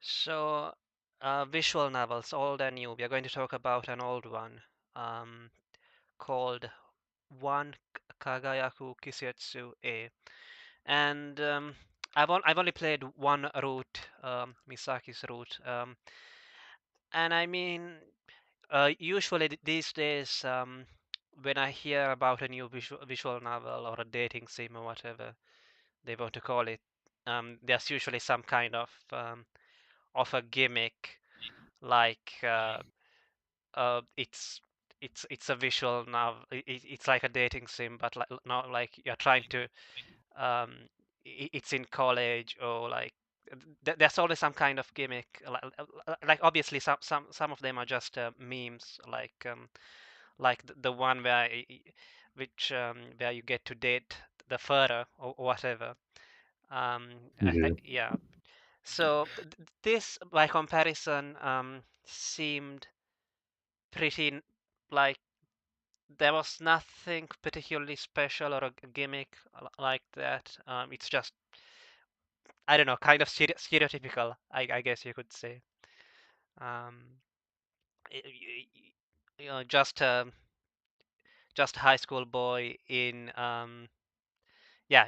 So, visual novels, old and new. We are going to talk about an old one um, called One Kagayaku Kisetsu A. And I've only played one route, Misaki's route. And I mean, usually these days, when I hear about a new visual novel or a dating sim or whatever they want to call it, there's usually some kind of a gimmick like it's it's a visual now. It's like a dating sim, but like not like you're trying to. Um, it's in college or like there's always some kind of gimmick. Like obviously some of them are just memes. Like the one which where you get to date the further or whatever. Yeah. Yeah. So this, by comparison, seemed pretty like there was nothing particularly special or a gimmick like that. It's just I don't know, kind of stereotypical, I guess you could say. Um, you know, just a high school boy in yeah,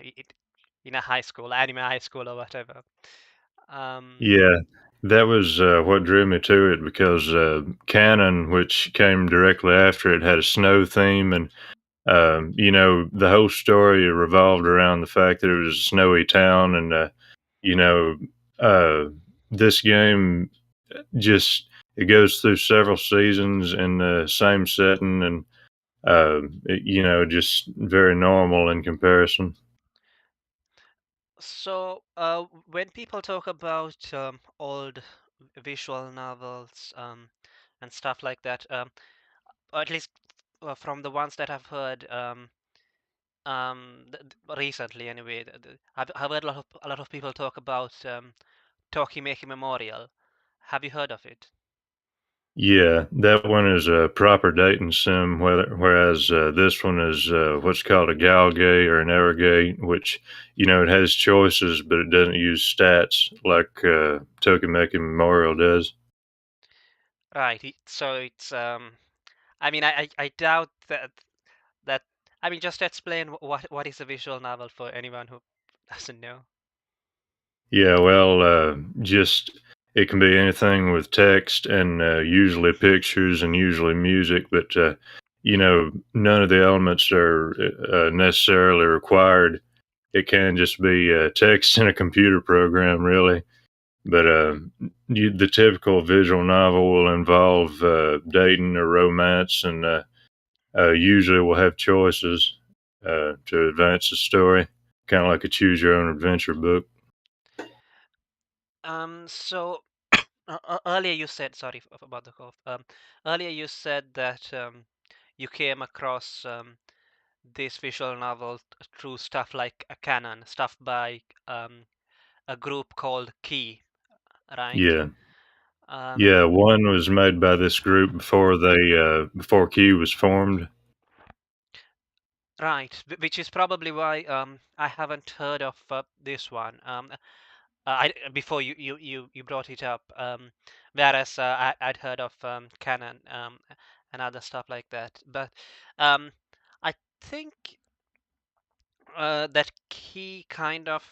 in a high school, anime high school or whatever. Um, Yeah, that was what drew me to it because Canon, which came directly after it, had a snow theme, and the whole story revolved around the fact that it was a snowy town, and you know, uh, this game just it goes through several seasons in the same setting, and just very normal in comparison. so when people talk about old visual novels and stuff like that, or at least from the ones that I've heard recently anyway, I've heard a lot of people talk about Tokimeki Memorial. Have you heard of it? Yeah, that one is a proper dating sim, whereas this one is what's called a Galgate or an Arrogate, which it has choices, but it doesn't use stats like Tokimeki Memorial does. Right. So it's I mean I doubt that I mean just explain what is a visual novel for anyone who doesn't know. Yeah, well, just it can be anything with text and usually pictures and usually music, but none of the elements are necessarily required. It can just be text in a computer program, really. But the typical visual novel will involve dating or romance, and usually will have choices to advance the story, kind of like a choose your own adventure book. So earlier you said sorry about the cough. Earlier you said that you came across this visual novel through stuff like a canon, stuff by a group called Key, right? Yeah, Um, yeah. One was made by this group before Q was formed. right, which is probably why I haven't heard of this one. Before you brought it up, whereas I'd heard of canon and other stuff like that. But um, I think that Key kind of,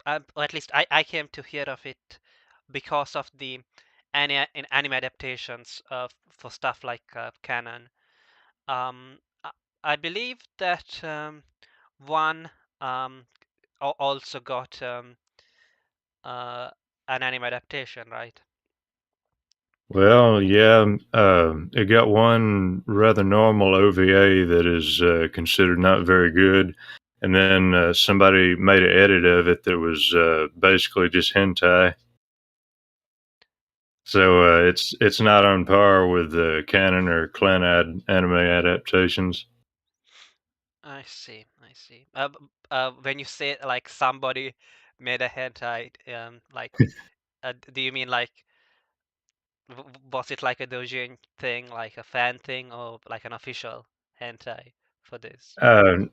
or at least I came to hear of it because of the anime adaptations for stuff like canon. I I believe that one um, also got uh, an anime adaptation, right? Well, yeah, it got one rather normal OVA that is considered not very good, and then somebody made an edit of it that was basically just hentai. So it's not on par with the canon or clan anime adaptations. I see, I see. When you say like somebody made a hentai, like, do you mean like was it like a doujin thing, like a fan thing, or like an official hentai for this?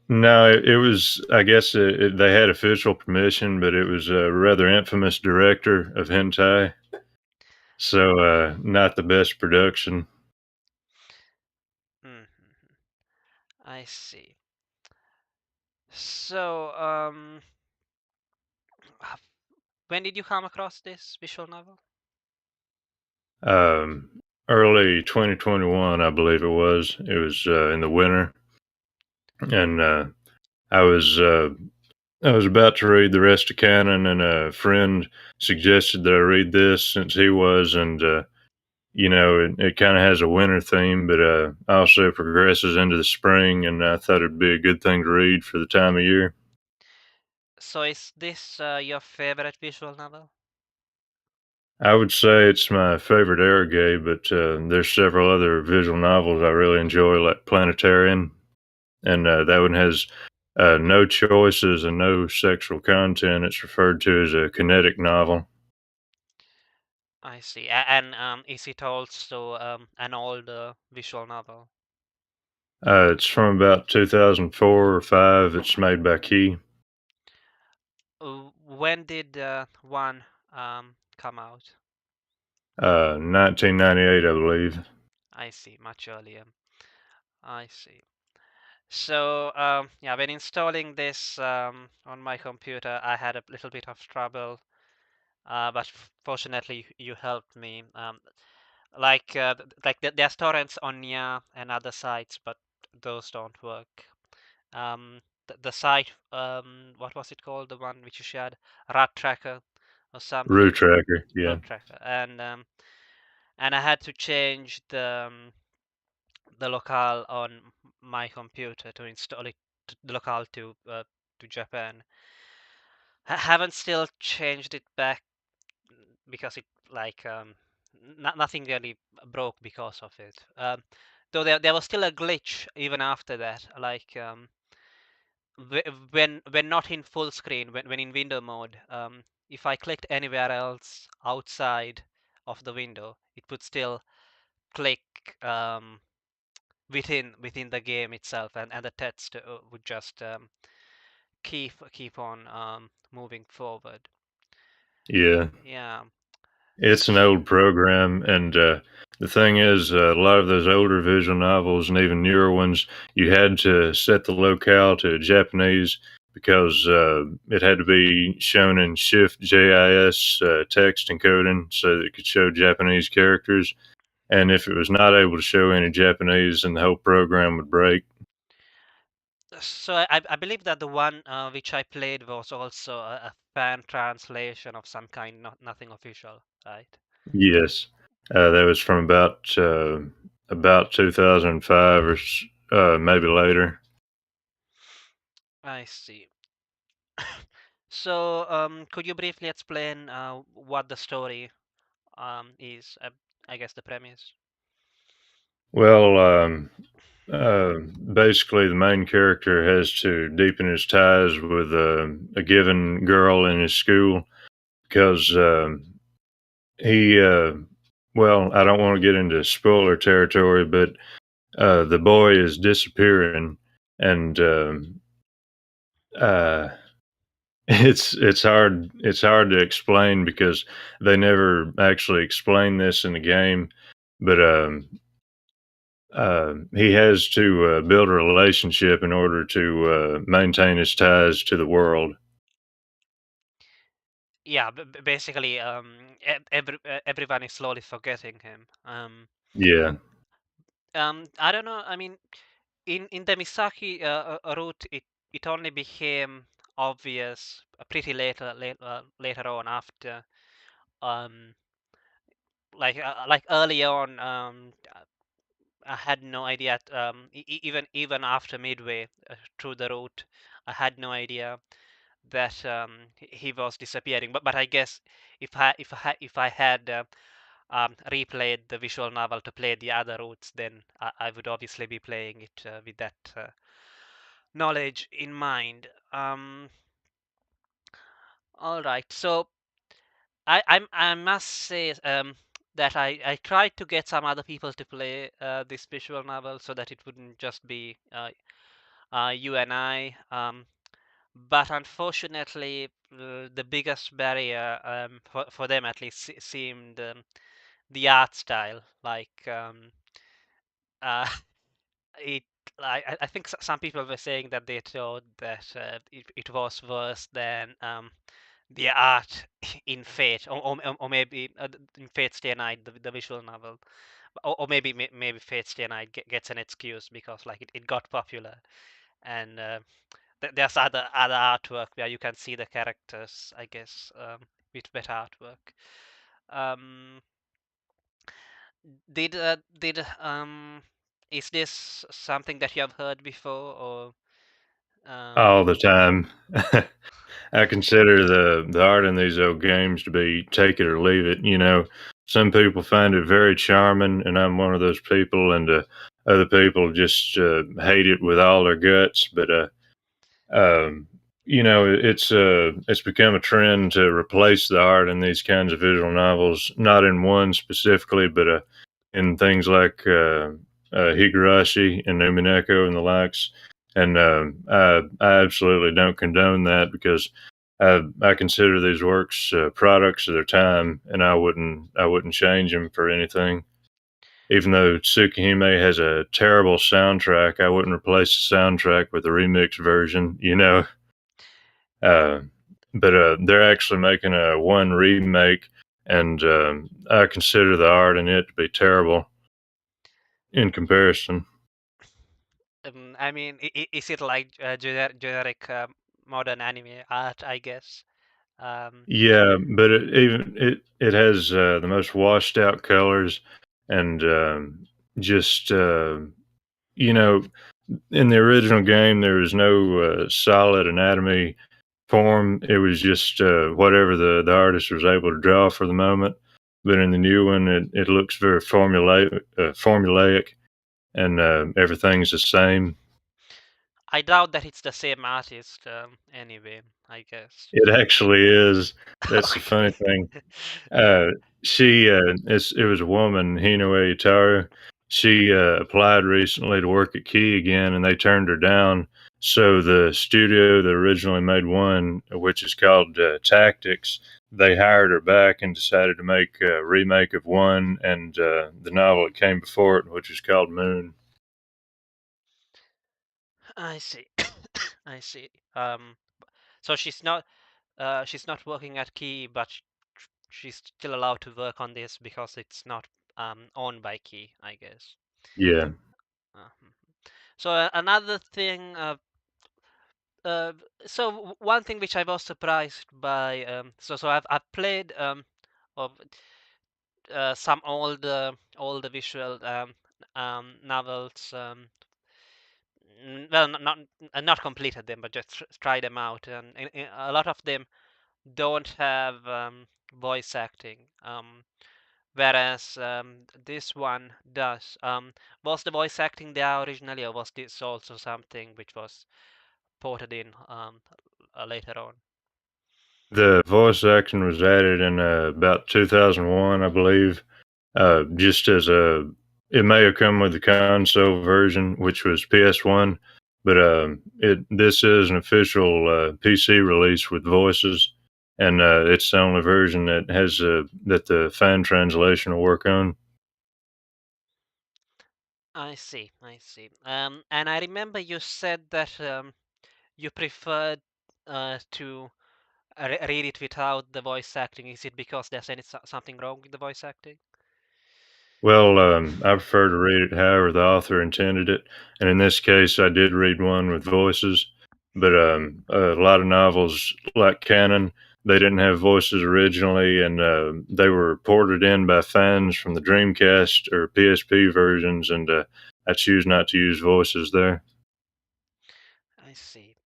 No, it was. I guess they had official permission, but it was a rather infamous director of hentai. So not the best production. Mhm. I see. So, when did you come across this visual novel? Um, Early 2021, I believe it was. It was in the winter, and I was uh, I was about to read the rest of canon, and a friend suggested that I read this since he was, and it kind of has a winter theme, but also progresses into the spring, and I thought it'd be a good thing to read for the time of year. So, is this your favorite visual novel? I would say it's my favorite Aragay, but there's several other visual novels I really enjoy, like Planetarian, and that one has no choices and no sexual content. It's referred to as a kinetic novel. I see. And is it also an old visual novel? It's from about 2004 or 5. It's made by Key. When did one come out? 1998, I believe. I see, much earlier. I see. So, yeah, when installing this on my computer, I had a little bit of trouble, but fortunately you helped me. There's torrents on Nya and other sites, but those don't work. The site, what was it called? The one which you shared, Rat Tracker or Rue something, Tracker, yeah. Rat Tracker, and I had to change the locale on my computer to install it, the locale to Japan. I haven't still changed it back because it like nothing really broke because of it. Though there was still a glitch even after that. Like when not in full screen, when in window mode, if I clicked anywhere else outside of the window, it would still click within the game itself, and the text would just keep on moving forward. Yeah. Yeah. It's an old program, and the thing is, a lot of those older visual novels and even newer ones, you had to set the locale to Japanese because it had to be shown in Shift JIS text encoding so that it could show Japanese characters. And if it was not able to show any Japanese, then the whole program would break. So I believe that the one which I played was also a fan translation of some kind, not nothing official, right? Yes, that was from about 2005 or maybe later. I see. So could you briefly explain what the story is? I guess the premise. Well, basically, the main character has to deepen his ties with a given girl in his school because he, well, I don't want to get into spoiler territory, but the boy is disappearing, and uh, it's hard to explain because they never actually explain this in the game, but he has to build a relationship in order to maintain his ties to the world. Yeah, basically, everyone is slowly forgetting him. Yeah, I don't know. I mean, in the Misaki route, it only became obvious pretty later on after um like early on I had no idea even after midway through the route I had no idea that he was disappearing, but I guess if I had replayed the visual novel to play the other routes, then I would obviously be playing it with that knowledge in mind. All right, so I must say that I tried to get some other people to play this visual novel so that it wouldn't just be you and I. But unfortunately, the biggest barrier for them at least seemed the art style. Uh, it I think some people were saying that they thought that it was worse than the art in Fate, or maybe in Fate Stay Night, the visual novel, or maybe Fate Stay Night gets an excuse because like it got popular, and there's other artwork where you can see the characters, I guess, with better artwork. Um, did is this something that you have heard before, or all um, the time. I consider the art in these old games to be take it or leave it. You know, some people find it very charming, and I'm one of those people, and other people just hate it with all their guts. But um, you know, it's become a trend to replace the art in these kinds of visual novels, not in one specifically, but in things like Higurashi and Umineko and the likes. And I absolutely don't condone that because I consider these works products of their time, and I wouldn't change them for anything. Even though Tsukihime has a terrible soundtrack, I wouldn't replace the soundtrack with a remix version. You know, uh, but they're actually making a one remake, and I consider the art in it to be terrible in comparison. I mean, is it like generic modern anime art? I guess. Um, Yeah, but it has the most washed out colors, and just you know, in the original game there was no solid anatomy form. It was just whatever the artist was able to draw for the moment. But in the new one, it looks very formulaic, and everything's the same. I doubt that it's the same artist. Anyway, I guess. It actually is. That's the funny Okay. thing. Uh, it was a woman, Hinoe Itaru. She applied recently to work at Key again, and they turned her down. So the studio that originally made one, which is called Tactics, they hired her back and decided to make a remake of one and the novel that came before it, which is called Moon. I see. I see. So she's not working at Key, but she's still allowed to work on this because it's not owned by Key, I guess. Yeah. Mhm. So another thing, uh, so one thing which I was surprised by, so I've played of some older visual novels. Well, not completed them, but just try them out, and a lot of them don't have voice acting. Whereas this one does. Was the voice acting there originally, or was this also something which was ported in later on? The voice acting was added in about 2001, I believe. Just as it may have come with the console version, which was PS1, but it this is an official PC release with voices, and it's the only version that has that the fan translation will work on. I see, I see. And I remember you said that you preferred to read it without the voice acting. Is it because there's something wrong with the voice acting? Well, I prefer to read it however the author intended it, and in this case, I did read one with voices. But a lot of novels, like canon, they didn't have voices originally, and they were ported in by fans from the Dreamcast or PSP versions, and I choose not to use voices there. I see.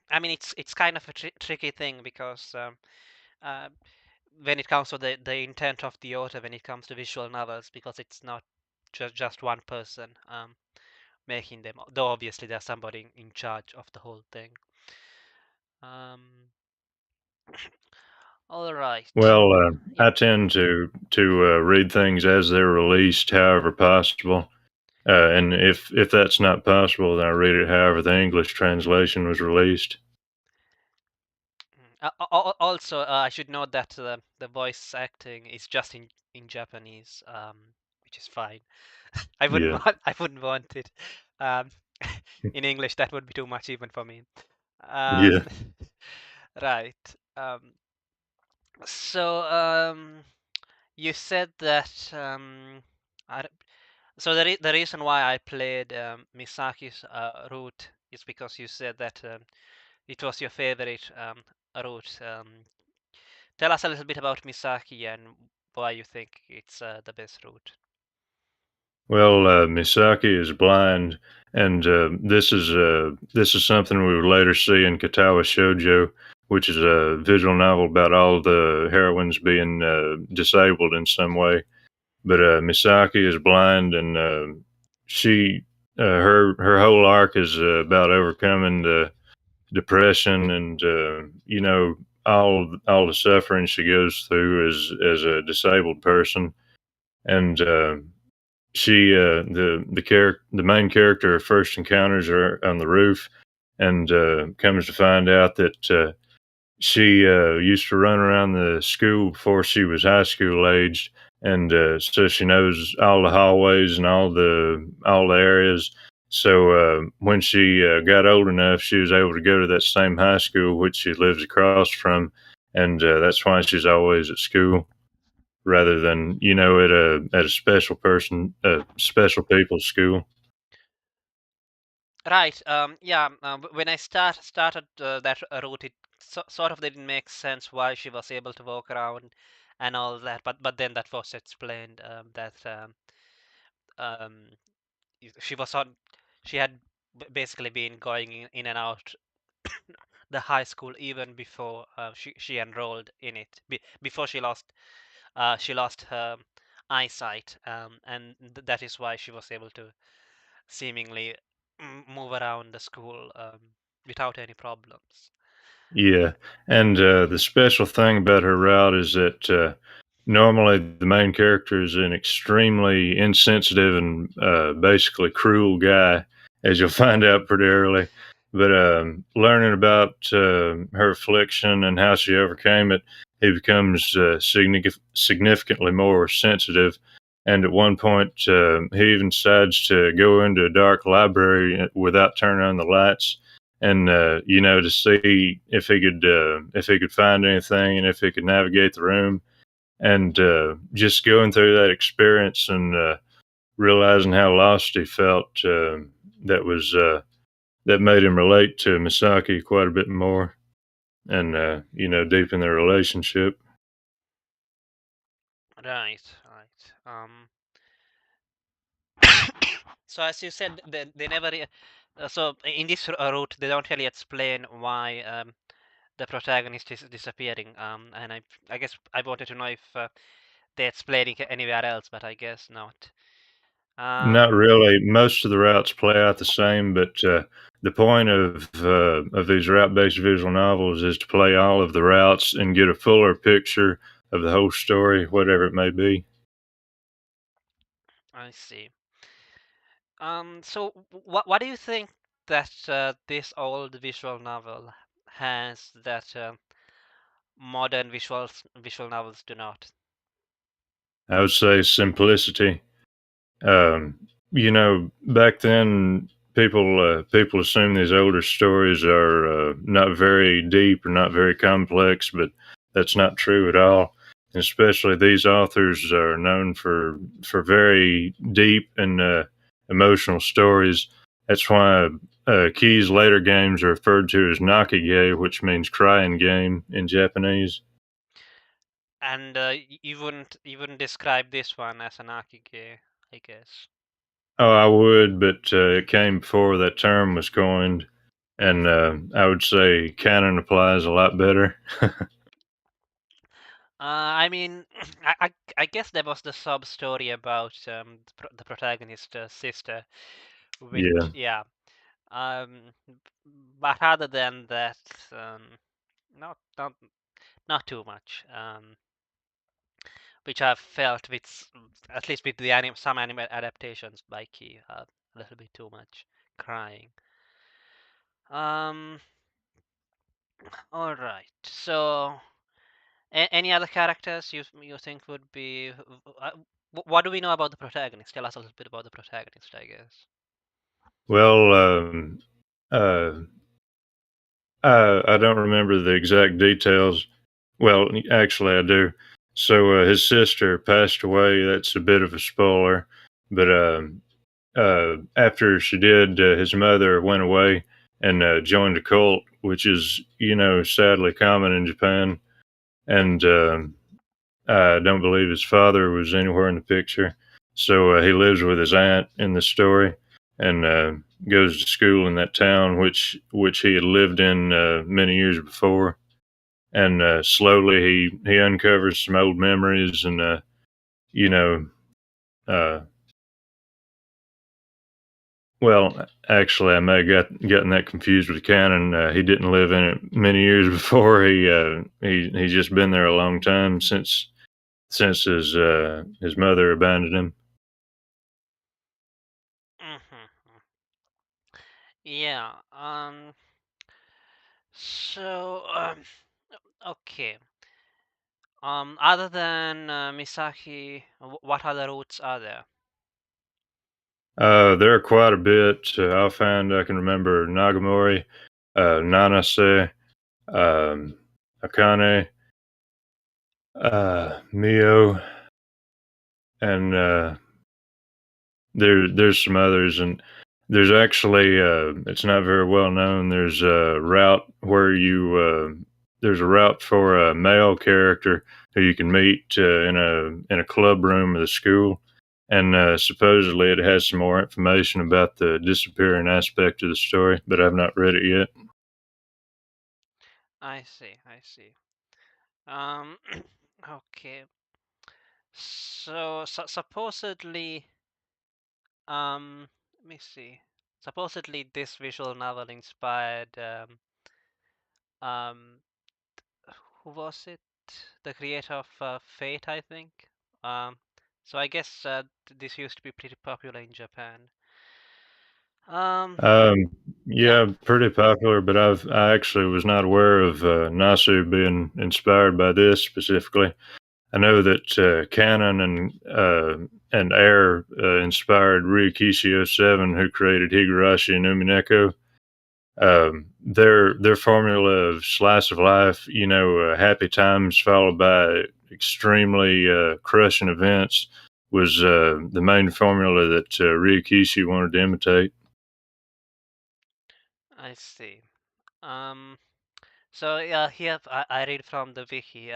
I mean, it's kind of a tricky thing because uh, when it comes to the intent of the author, when it comes to visual novels, because it's not just one person making them. Though obviously there's somebody in charge of the whole thing. Um, all right. Well, Yeah. I tend to read things as they're released, however possible. And if that's not possible, then I read it however the English translation was released. Also, I should note that the voice acting is just in Japanese, which is fine. I wouldn't Yeah, want I wouldn't want it um, in English. That would be too much even for me. yeah. Um, right. So you said that I d so the reason why I played Misaki's route is because you said that it was your favorite route. Tell us a little bit about Misaki and why you think it's the best route. Well, Misaki is blind, and this is something we would later see in Katawa Shoujo, which is a visual novel about all the heroines being disabled in some way. But Misaki is blind, and she her whole arc is about overcoming the depression and all the suffering she goes through as a disabled person, and the main character first encounters her on the roof, and comes to find out that she used to run around the school before she was high school aged, and so she knows all the hallways and all the areas. So when she got old enough, she was able to go to that same high school which she lives across from, and that's why she's always at school rather than at a special people's school. Right. Yeah. When I started that route, it sort of didn't make sense why she was able to walk around and all that. But then that was explained that um, she was on. She had basically been going in and out the high school even before she enrolled in it. Before she lost her eyesight, and that is why she was able to seemingly move around the school without any problems. Yeah, and the special thing about her route is that normally the main character is an extremely insensitive and basically cruel guy, as you'll find out pretty early. But learning about her affliction and how she overcame it, he becomes significantly more sensitive. And at one point, he even decides to go into a dark library without turning on the lights, and to see if he could find anything and if he could navigate the room, and just going through that experience and realizing how lost he felt, that was that made him relate to Misaki quite a bit more, and deepen their relationship. Right, right. So as you said, they never. So in this route, they don't really explain why the protagonist is disappearing. And I guess I wanted to know if they explain it anywhere else, but I guess not. Not Um, really. Most of the routes play out the same, but the point of these route-based visual novels is to play all of the routes and get a fuller picture of the whole story, whatever it may be. I see. So what do you think that this old visual novel has that modern visual novels do not? I would say simplicity. Um, back then, people assume these older stories are not very deep or not very complex, but that's not true at all. And especially these authors are known for very deep and emotional stories. That's why Key's later games are referred to as Nakige, which means crying game in Japanese. And you wouldn't describe this one as an Akige, I guess. Oh, I would, but it came before that term was coined, and I would say canon applies a lot better. I mean, I guess there was the sub story about the protagonist sister, which Yeah, yeah. Um, but other than that, not not not too much. Which I've felt with at least with the some anime adaptations by Key, a little bit too much crying. Um, All right. So, any other characters you think would be? What do we know about the protagonist? Tell us a little bit about the protagonist, I guess. Well, uh, I don't remember the exact details. Well, actually, I do. So his sister passed away. That's a bit of a spoiler, but after she did, his mother went away and joined a cult, which is, sadly common in Japan. And I don't believe his father was anywhere in the picture. So he lives with his aunt in the story and goes to school in that town, which he had lived in many years before. And slowly he uncovers some old memories and, you know, uh, well, actually, I may have gotten that confused with the canon. He didn't live in it many years before. He's just been there a long time since his mother abandoned him. Hmm. Yeah. So, okay. Other than Misaki, what other routes are there? There are quite a bit. Offhand, I can remember Nagamori, Nanase, um, Akane, Mio, and there's some others, and there's actually it's not very well known. There's a route where you there's a route for a male character who you can meet in a club room of the school, and supposedly it has some more information about the disappearing aspect of the story, but I've not read it yet. I see. I see. Um, okay. So supposedly, let me see. Supposedly, this visual novel inspired um, who was it? The creator of Fate, I think. Um, so I guess this used to be pretty popular in Japan. Um, Um, yeah, yeah, pretty popular, but I actually was not aware of Nasu being inspired by this specifically. I know that Canon and Air inspired Ryukishi 07, who created Higurashi and Umineko. Their formula of slice of life, happy times followed by extremely crushing events, was the main formula that Ryukishi wanted to imitate. I see. Um, so here I read from the wiki.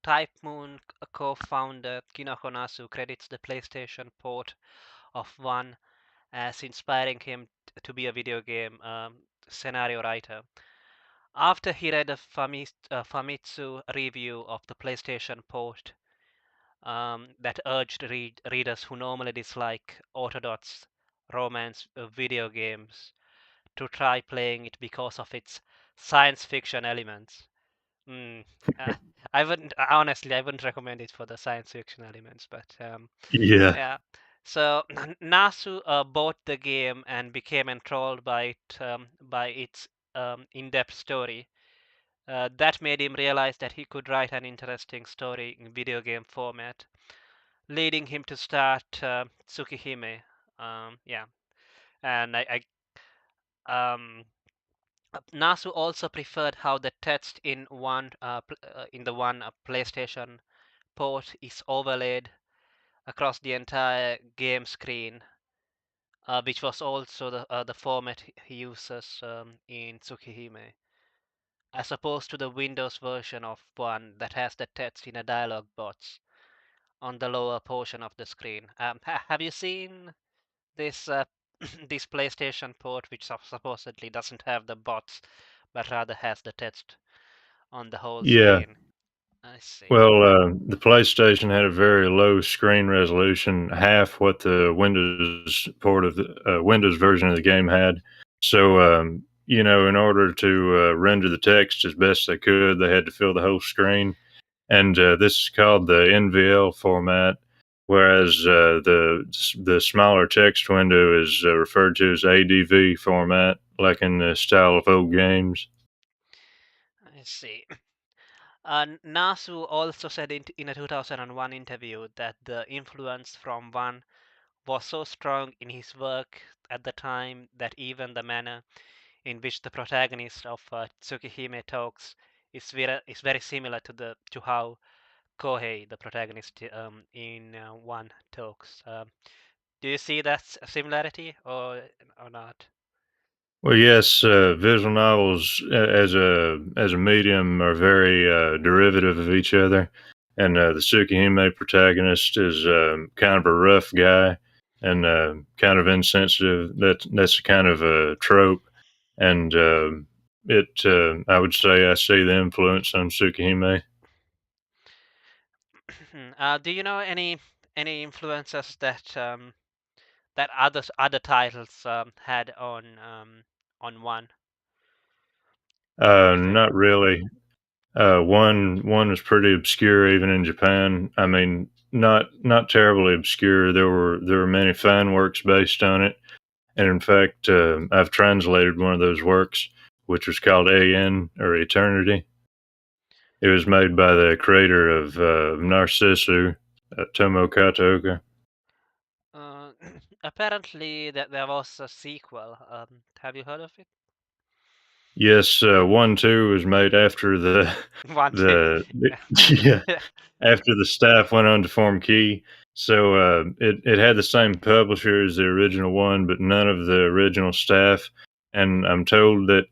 Type Moon co-founder Kinoko Nasu credits the PlayStation port of One as inspiring him to be a video game scenario writer. After he read a Famitsu review of the PlayStation port that urged readers who normally dislike orthodox romance video games to try playing it because of its science fiction elements. Mm, uh, I wouldn't honestly. I wouldn't recommend it for the science fiction elements, but Yeah, yeah. So Nasu bought the game and became enthralled by its in-depth story. That made him realize that he could write an interesting story in video game format, leading him to start Tsukihime. Yeah, and um, Nasu also preferred how the text in the one PlayStation port is overlaid across the entire game screen, which was also the format he uses in Tsukihime, as opposed to the Windows version of one that has the text in a dialog box on the lower portion of the screen. Have you seen this this PlayStation port, which supposedly doesn't have the bots, but rather has the text on the whole yeah. screen? I see. Well, the PlayStation had a very low screen resolution, half what the Windows version of the game had. So, in order to render the text as best they could, they had to fill the whole screen. And this is called the NVL format, whereas the smaller text window is referred to as ADV format, like in the style of old games. see. Nasu also said in a 2001 interview that the influence from one was so strong in his work at the time that even the manner in which the protagonist of Tsukihime talks is very similar to how Kohei, the protagonist in one, talks. Do you see that similarity or not? Well, yes, visual novels as a medium are very derivative of each other, and the Tsukihime protagonist is kind of a rough guy and kind of insensitive. That's a kind of a trope, and it I would say I see the influence on Tsukihime. Do you know any influences that other titles had on one? Is there? Not really. One was pretty obscure even in Japan. I mean, not terribly obscure. There were many fine works based on it, and in fact, I've translated one of those works, which was called AN or Eternity. It was made by the creator of Narcissu, Tomo Kataoka. Uh, apparently, that there was a sequel. Have you heard of it? Yes, one two was made after One, two. the yeah, after the staff went on to form Key. So it had the same publisher as the original one, but none of the original staff. And I'm told that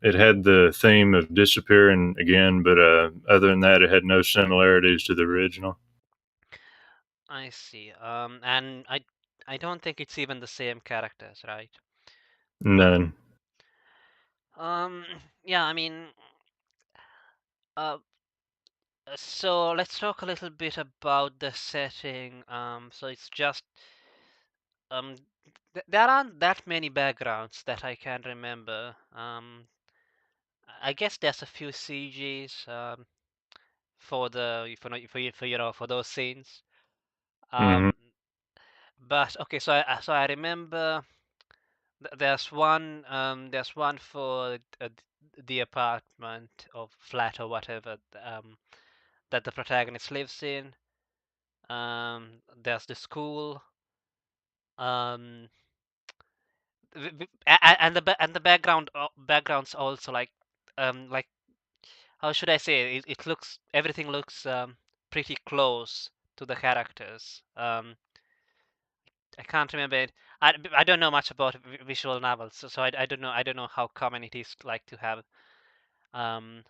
it had the theme of disappearing again, but other than that, it had no similarities to the original. I see. And I don't think it's even the same characters, right? None. Um, yeah, I mean, uh, so let's talk a little bit about the setting. So it's just um, there aren't that many backgrounds that I can remember. I guess there's a few CGs for the for you know for those scenes. Hmm. Um, but okay, so I remember there's one for the apartment or flat or whatever that the protagonist lives in. There's the school. Um, and the backgrounds also like how should I say it? It looks everything looks pretty close to the characters. I can't remember it. I don't know much about visual novels, so I don't know how common it is like to have um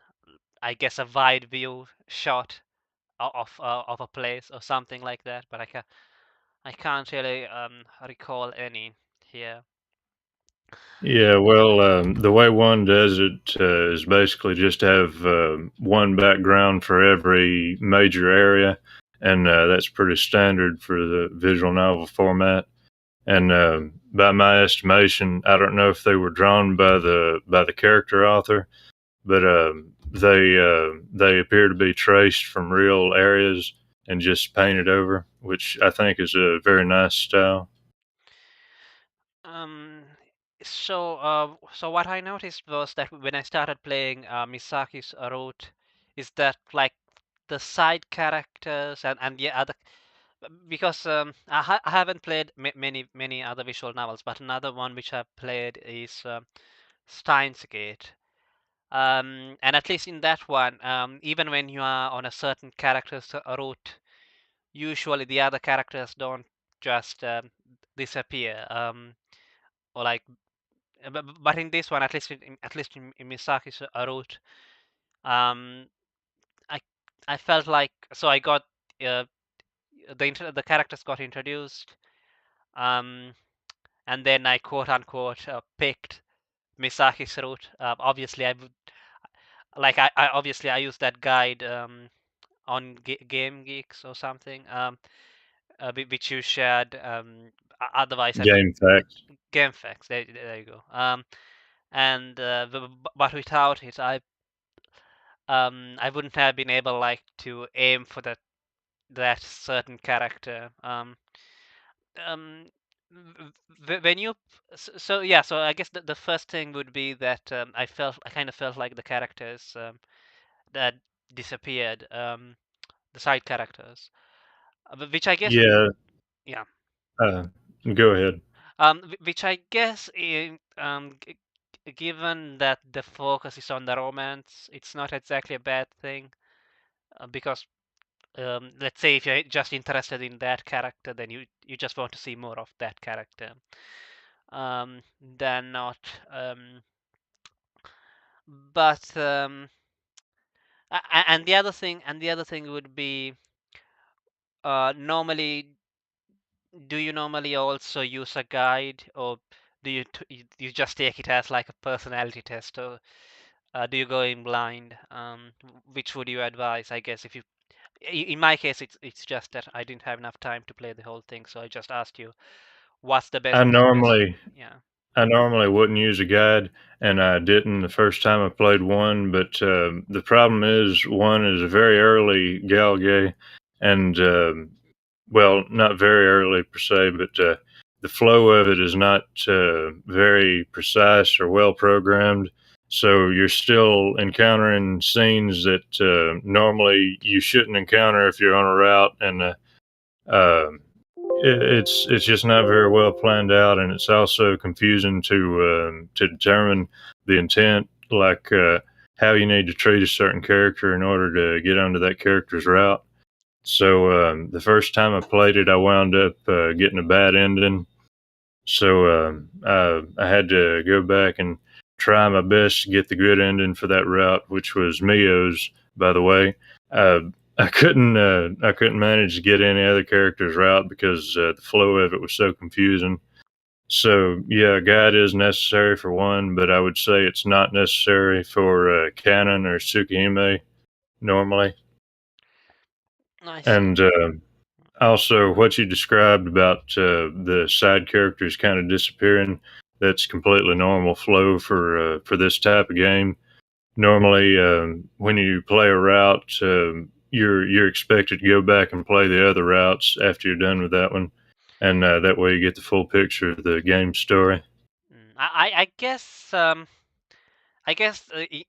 I guess a wide view shot of a place or something like that. But I can't really recall any here. Yeah, well, the way one does it is basically just have one background for every major area, and that's pretty standard for the visual novel format. And by my estimation, I don't know if they were drawn by the character author, but they appear to be traced from real areas and just painted over, which I think is a very nice style. Um, so what I noticed was that when I started playing Misaki's route, is that like the side characters and the other because I haven't played many other visual novels, but another one which I've played is Steins Gate. And at least in that one, even when you are on a certain character's route, usually the other characters don't just disappear. Or like, but in this one, at least in Misaki's route, um, I I felt like so I got uh, the characters got introduced, um, and then I quote unquote picked Misaki's route. Obviously, I would I obviously I used that guide on Game Geeks or something, which you shared. Otherwise, I Game facts. Game Facts. There you go. And but without it, I wouldn't have been able like to aim for that certain character. Um, when you so yeah, so I guess the first thing would be that I kind of felt like the characters that disappeared, the side characters, which I guess Yeah. yeah, Uh, Go ahead. which I guess given that the focus is on the romance, it's not exactly a bad thing because let's say if you're just interested in that character, then you just want to see more of that character than not. Um, but and the other thing would be normally, do you normally also use a guide, or do you just take it as like a personality test, or do you go in blind? Which would you advise? I guess if you, in my case, it's just that I didn't have enough time to play the whole thing, so I just asked you what's the I best. normally Yeah. I normally wouldn't use a guide, and I didn't the first time I played one. But the problem is, one is a very early Galgay, and well, not very early per se, but the flow of it is not very precise or well programmed. So you're still encountering scenes that normally you shouldn't encounter if you're on a route, and um it's just not very well planned out, and it's also confusing to determine the intent, like how you need to treat a certain character in order to get onto that character's route. So the first time I played it, I wound up getting a bad ending. So I had to go back and try my best to get the good ending for that route, which was Mio's, by the way. Uh, I couldn't manage to get any other character's route because the flow of it was so confusing. So yeah, a guide is necessary for one, but I would say it's not necessary for Canon or Tsukihime normally. I see. And also, what you described about the side characters kind of disappearing, that's completely normal flow for this type of game. Normally, when you play a route, you're expected to go back and play the other routes after you're done with that one, and that way you get the full picture of the game story. I guess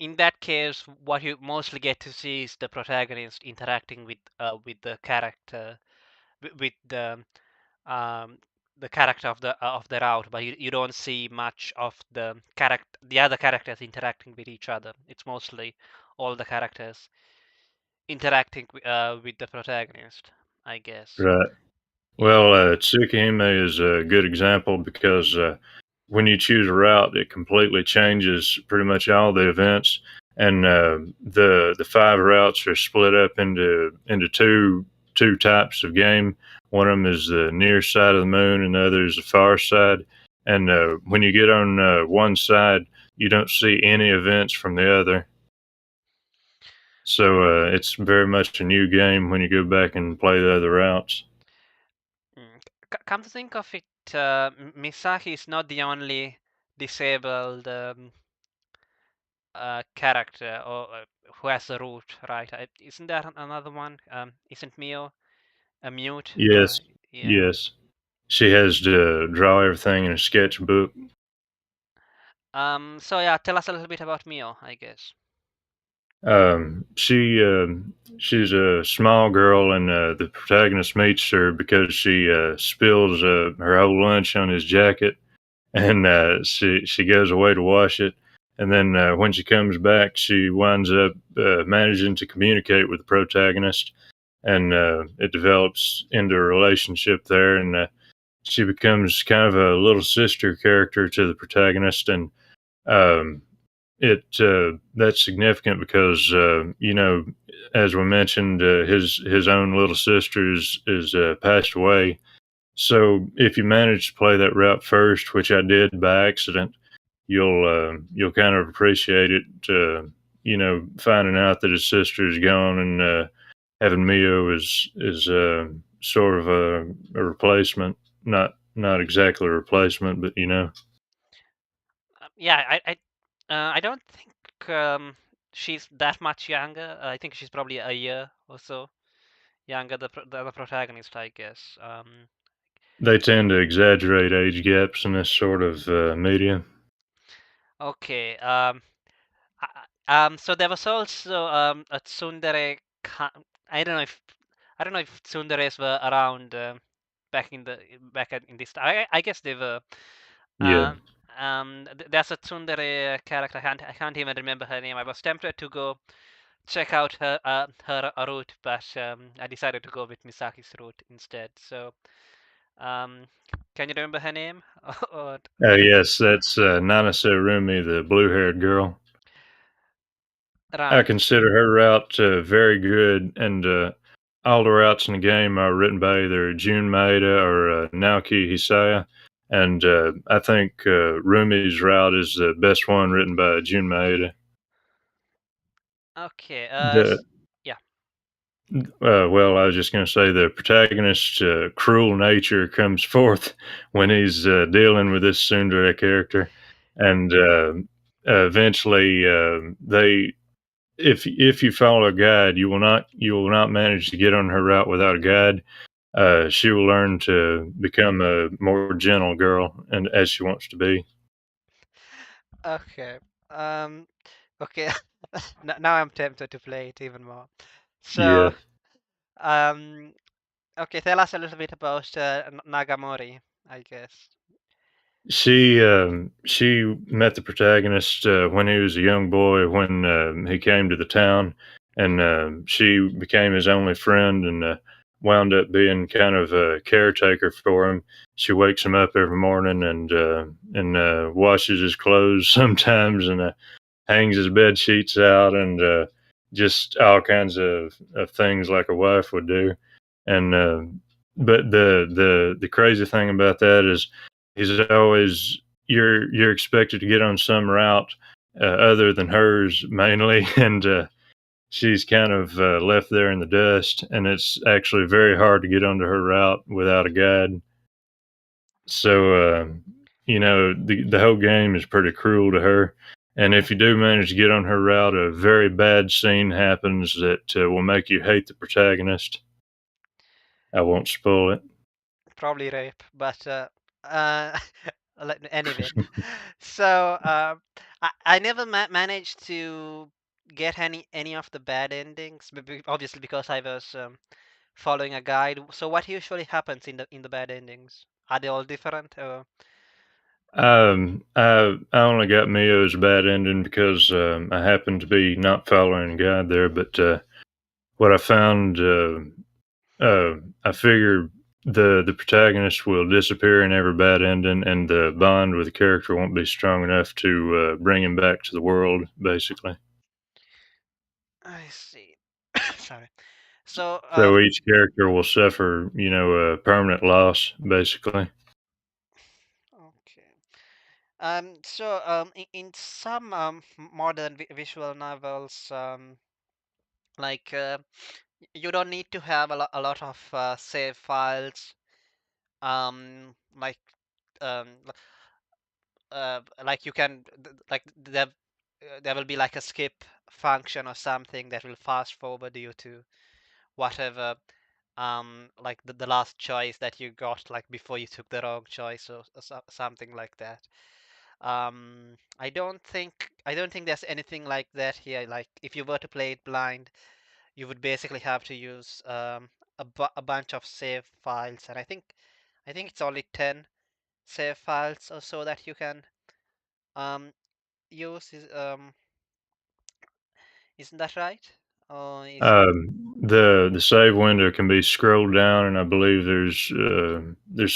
in that case, what you mostly get to see is the protagonist interacting with the character, with um, the character of the route, but you don't see much of the other characters interacting with each other. It's mostly all the characters interacting with the protagonist, I guess. Right. Yeah. Well, Tsukihime is a good example because when you choose a route, it completely changes pretty much all the events, and the five routes are split up into two types of game. One of them is the near side of the moon, and the other is the far side. And when you get on one side, you don't see any events from the other. So it's very much a new game when you go back and play the other routes. Come to think of it, Misaki is not the only disabled character or who has a root, right? Isn't there another one? Isn't Mio a mute? Yes, Yeah. yes. She has to draw everything in a sketchbook. So yeah, tell us a little bit about Mio, I guess. She's a small girl, and the protagonist meets her because she spills her whole lunch on his jacket, and she goes away to wash it. And then when she comes back, she winds up managing to communicate with the protagonist, and it develops into a relationship there. And she becomes kind of a little sister character to the protagonist, and um, it that's significant because as we mentioned, his own little sister is passed away. So if you manage to play that route first, which I did by accident, you'll kind of appreciate it. Finding out that his sister is gone, and having Mio is sort of a replacement, not exactly a replacement, but Yeah, I don't think she's that much younger. I think she's probably a year or so younger, the other protagonist, I guess. They tend to exaggerate age gaps in this sort of media. Okay. So there was also a tsundere. I don't know if tsunderes were around back in the in this time. I guess they were. Yeah. Um, there's a tsundere character. I can't even remember her name. I was tempted to go check out her route, but I decided to go with Misaki's route instead. So um, can you remember her name? Or, Yes, that's Nanase Rumi, the blue-haired girl. I right. consider her route very good, and all the routes in the game are written by either Jun Maeda or Naoki Hisaya, and I think Rumi's route is the best one written by Jun Maeda. Okay. The Yeah. well, I was just going to say the protagonist's cruel nature comes forth when he's dealing with this tsundere character, and eventually they if you follow a guide, you will not manage to get on her route without a guide. She will learn to become a more gentle girl, and as she wants to be. Okay. Um. Okay. Now I'm tempted to play it even more. So, Yeah, um. Okay. Tell us a little bit about Nagamori, I guess. she met the protagonist when he was a young boy when he came to the town, and she became his only friend and wound up being kind of a caretaker for him. She wakes him up every morning and washes his clothes sometimes and hangs his bed sheets out and just all kinds of things like a wife would do. And but the crazy thing about that is he's always you're expected to get on some route other than hers mainly, and she's kind of left there in the dust. And it's actually very hard to get onto her route without a guide. So, the whole game is pretty cruel to her. And if you do manage to get on her route, a very bad scene happens that will make you hate the protagonist. I won't spoil it. Probably rape, but uh, anyway. So I never managed to get any of the bad endings, obviously because I was following a guide. So what usually happens in the bad endings? Are they all different? Or I only got Mio's bad ending because I happened to be not following a guide there. But what I found, I figure the protagonist will disappear in every bad ending, and the bond with the character won't be strong enough to bring him back to the world. Basically, I see. Sorry. So so each character will suffer, a permanent loss. Basically, okay. In some modern visual novels, like you don't need to have a lot of save files. Like um, like you can there will be like a skip function or something that will fast forward you to whatever like the last choice that you got like before you took the wrong choice or something like that. I don't think there's anything like that here. Like if you were to play it blind, you would basically have to use a bunch of save files, and I think it's only 10 save files or so that you can um use. Isn't that right? Or is it? the save window can be scrolled down, and I believe there's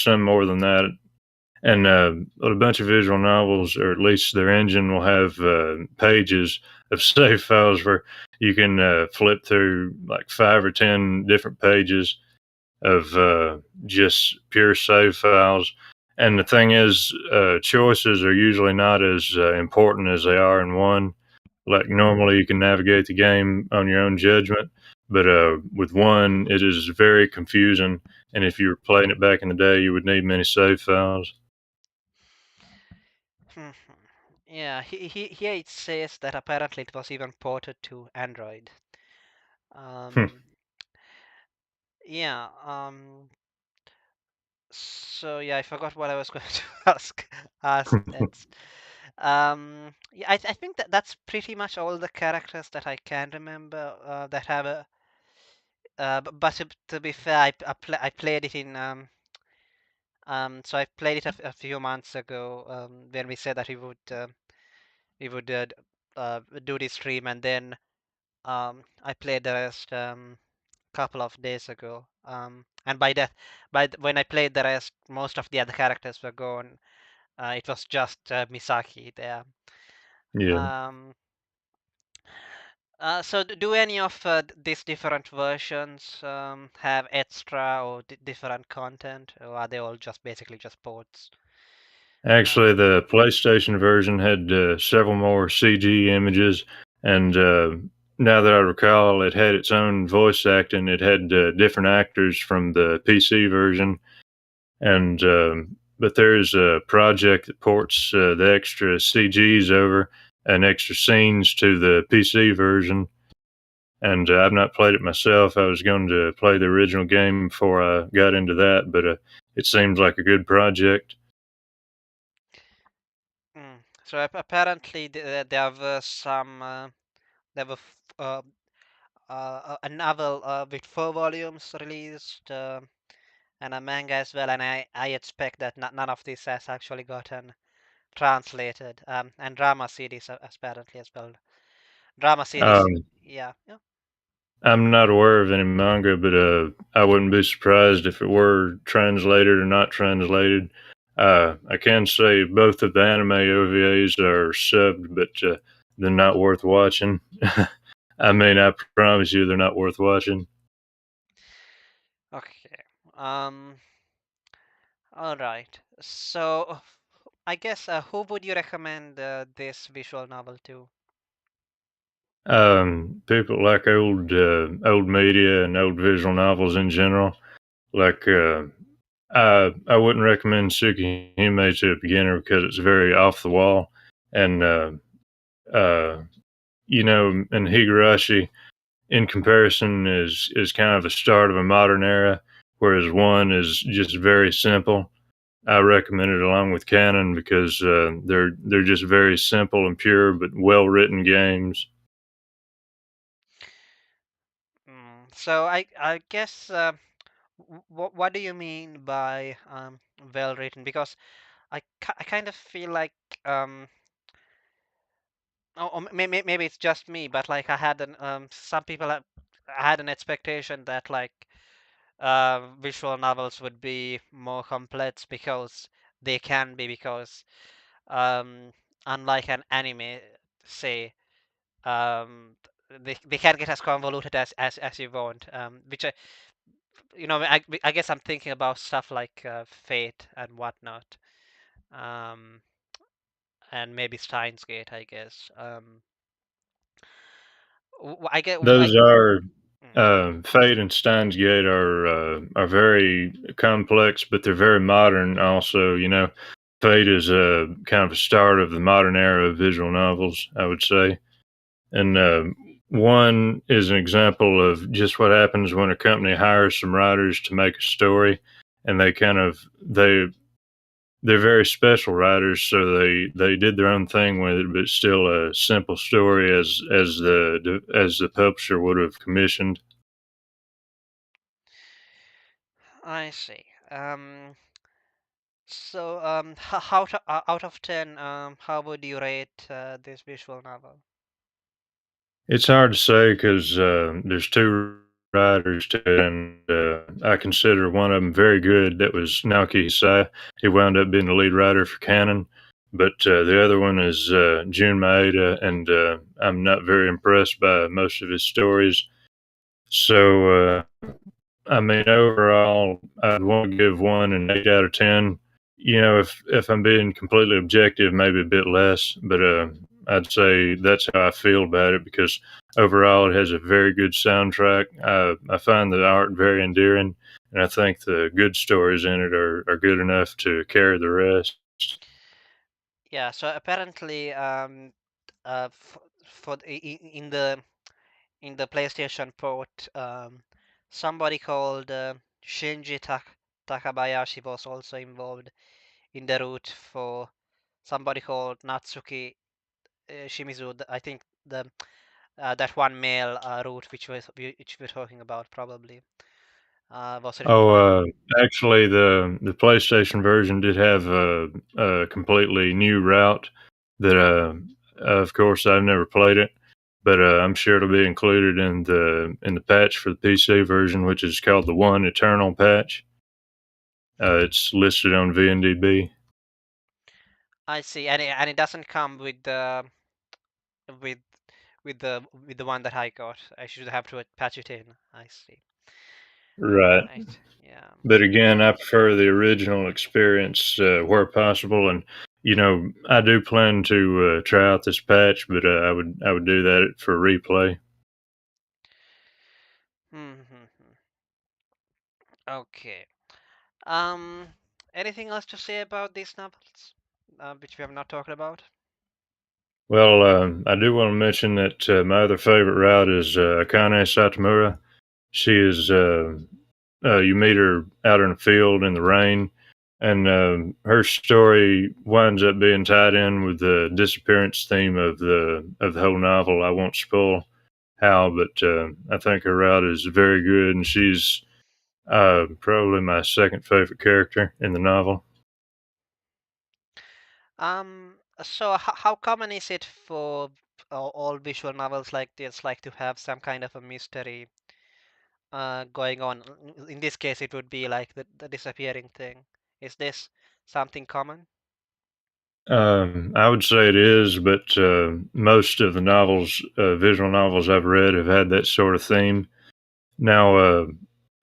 some more than that. And a bunch of visual novels, or at least their engine, will have pages of save files where you can flip through like 5 or 10 different pages of just pure save files. And the thing is, choices are usually not as important as they are in one. Like normally, you can navigate the game on your own judgment, but with one, it is very confusing. And if you were playing it back in the day, you would need many save files. Mhm. Yeah, here it says that apparently it was even ported to Android. Hmm. Um, yeah. So yeah, I forgot what I was going to ask next. Yeah, I think that that's pretty much all the characters that I can remember that have a. But to be fair, I played it in so I played it a few months ago when we said that we would do this stream, and then I played the rest couple of days ago. And when I played the rest, most of the other characters were gone. It was just Misaki there. Yeah. Um, so do any of these different versions have extra or different content, or are they all just basically just ports? Actually, Um, the PlayStation version had several more CG images, and now that I recall, it had its own voice acting. It had different actors from the PC version, and but there is a project that ports the extra CGs over and extra scenes to the PC version. And I've not played it myself. I was going to play the original game before I got into that, but it seems like a good project. so apparently there were some there were a novel with 4 volumes released and a manga as well, and I expect that none of this has actually gotten translated. And drama series apparently as well. Drama series, Um, yeah, yeah. I'm not aware of any manga, but I wouldn't be surprised if it were translated or not translated. I can say both of the anime OVAs are subbed, but they're not worth watching. I mean, I promise you, they're not worth watching. Okay. All right. So I guess who would you recommend this visual novel to? People like old media and old visual novels in general. Like, I wouldn't recommend Tsukihime to a beginner because it's very off the wall, and uh, and Higurashi in comparison is kind of the start of a modern era, whereas one is just very simple. I recommend it along with Canon because they're just very simple and pure, but well written games. So I guess what do you mean by well written? Because I kind of feel like um or maybe it's just me, but like I had an some people have, I had an expectation that like visual novels would be more complex because they can be because um unlike an anime, say they can get as convoluted as you want, which I guess I'm thinking about stuff like Fate and whatnot, um, and maybe Steins Gate, I guess. I get, Those are mm, Fate and Steins Gate are very complex, but they're very modern. Also, Fate is kind of a start of the modern era of visual novels, I would say. And one is an example of just what happens when a company hires some writers to make a story, and they're very special writers, so they did their own thing with it, but still a simple story as the publisher would have commissioned. I see. So how out of 10, how would you rate this visual novel? It's hard to say because there's two writers to it, and I consider one of them very good. That was Naoki Hisai. He wound up being the lead writer for Canon, but the other one is Jun Maeda, and I'm not very impressed by most of his stories. So, I mean, overall, I'd want to give one an 8 out of 10. If I'm being completely objective, maybe a bit less, but I'd say that's how I feel about it because overall, it has a very good soundtrack. I find the art very endearing, and I think the good stories in it are good enough to carry the rest. Yeah. So apparently, for in the PlayStation port, somebody called Shinji Takabayashi was also involved in the route for somebody called Natsuki Shimizu. I think the that one male route which we're talking about probably was written Oh, by. actually, the PlayStation version did have a completely new route that, of course, I've never played it, but I'm sure it'll be included in the patch for the PC version, which is called the One Eternal patch. It's listed on VNDB. I see, and it doesn't come with with the one that I got. I should have to patch it in. I see. Right. Right. Yeah. But again, I prefer the original experience where possible, and I do plan to try out this patch, but I would do that for replay. Mm-hmm. Okay. Um. Anything else to say about these novels, which we have not talked about? Well, I do want to mention that my other favorite route is Akane Satomura. She is you meet her out in a field in the rain, and her story winds up being tied in with the disappearance theme of the whole novel. I won't spoil how, but I think her route is very good, and she's probably my second favorite character in the novel. So how common is it for all visual novels like this, like to have some kind of a mystery going on? In this case, it would be like the disappearing thing. Is this something common? I would say it is, but most of the novels, visual novels I've read, have had that sort of theme. Now,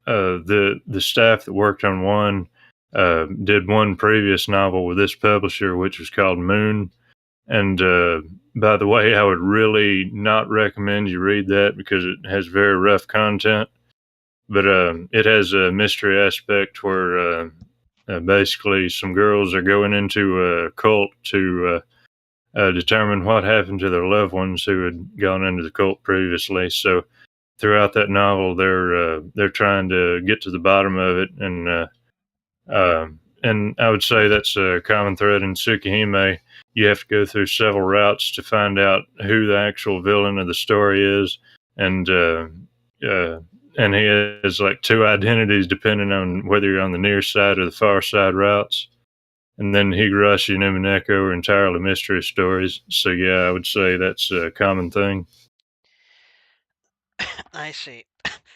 the staff that worked on one did one previous novel with this publisher, which was called Moon. And by the way, I would really not recommend you read that because it has very rough content. But it has a mystery aspect where basically some girls are going into a cult to determine what happened to their loved ones who had gone into the cult previously. So throughout that novel, they're trying to get to the bottom of it, and I would say that's a common thread in Tsukihime. You have to go through several routes to find out who the actual villain of the story is, and uh, and he has like two identities depending on whether you're on the near side or the far side routes. And then Higurashi and Umineko are entirely mystery stories. So yeah, I would say that's a common thing. I see.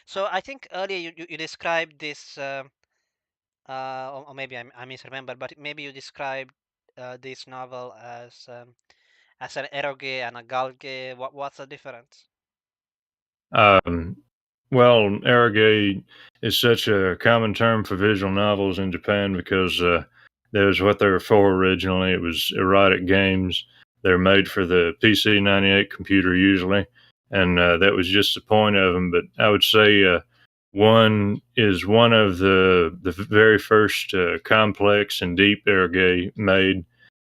So I think earlier you described this, or maybe I misremember, but maybe you described this novel as an eroge and a galge. What's the difference? Um, well, eroge is such a common term for visual novels in Japan because that was what they were for originally. It was erotic games. They're made for the PC 98 computer usually, and that was just the point of them. But I would say one is one of the very first complex and deep eroge made,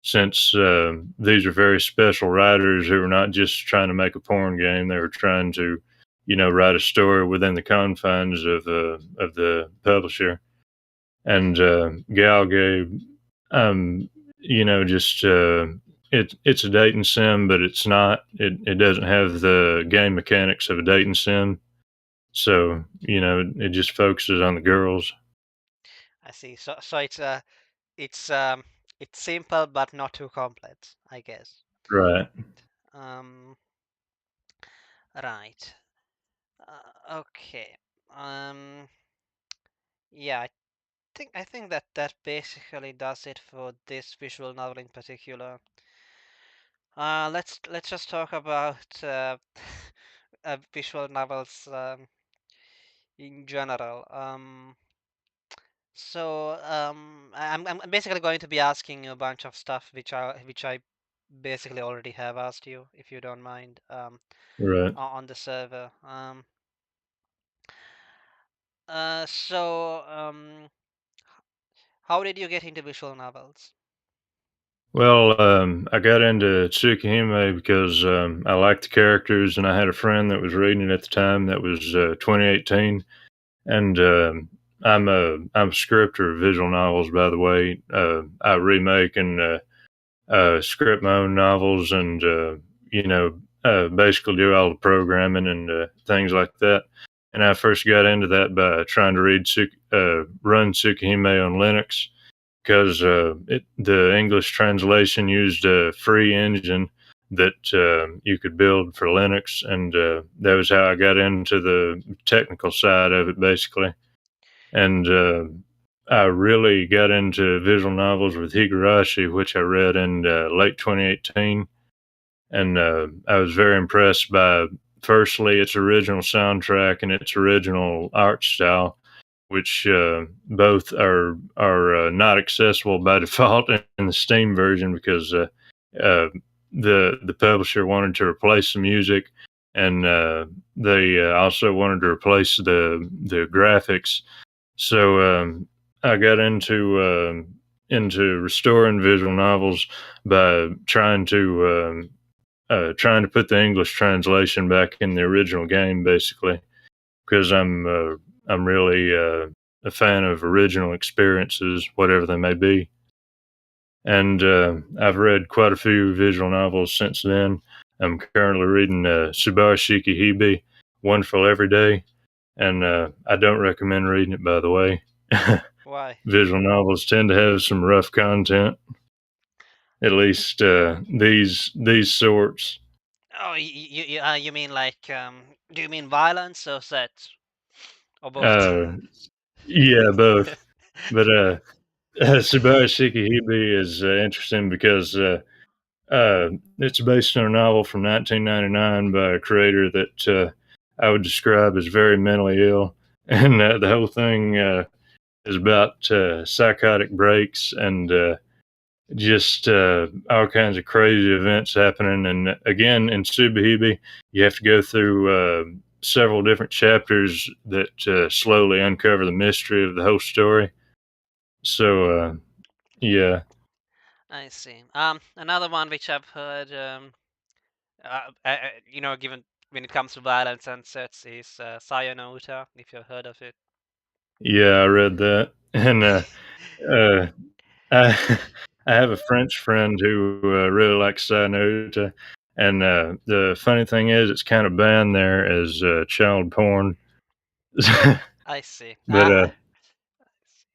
since these are very special writers who are not just trying to make a porn game. They were trying to, write a story within the confines of the publisher. And Galgame, um, just it's a dating sim, but it's not. It doesn't have the game mechanics of a dating sim. So it just focuses on the girls. I see. So it's um it's simple but not too complex, I guess. Right. Um, right. Okay. Um, yeah, I think that basically does it for this visual novel in particular. Let's just talk about visual novels in general. I'm basically going to be asking you a bunch of stuff which I basically already have asked you, if you don't mind, Right. on the server. So how did you get into visual novels? Well, I got into Tsukihime because I liked the characters, and I had a friend that was reading it at the time. That was 2018, and I'm a scripter of visual novels, by the way. I remake and script my own novels, and you know, basically do all the programming and things like that. And I first got into that by trying to run Tsukihime on Linux because the English translation used a free engine that you could build for Linux, and that was how I got into the technical side of it, basically. And I really got into visual novels with Higurashi, which I read in late 2018, and I was very impressed by firstly its original soundtrack and its original art style, which both are not accessible by default in the Steam version because uh, the publisher wanted to replace the music, and they also wanted to replace the graphics. So I got into restoring visual novels by trying to put the English translation back in the original game, basically, because I'm really a fan of original experiences, whatever they may be. And I've read quite a few visual novels since then. I'm currently reading Subashiki Hibi, Wonderful Every Day, and I don't recommend reading it, by the way. Why? Visual novels tend to have some rough content, at least these sorts. Oh, you mean like do you mean violence or sex or both? Uh, yeah, both. But Subashiki Hibi is interesting because it's based on a novel from 1999 by a creator that I would describe as very mentally ill, and the whole thing is about psychotic breaks and just all kinds of crazy events happening. And again, in Subahibi, you have to go through several different chapters that slowly uncover the mystery of the whole story. So, yeah, I see. Another one which I've heard, given when it comes to violence and sets, is Sayonara, if you've heard of it. yeah, I read that. And uh, I, I have a French friend who really likes Sayonara. And the funny thing is, it's kind of banned there as child porn. I see. But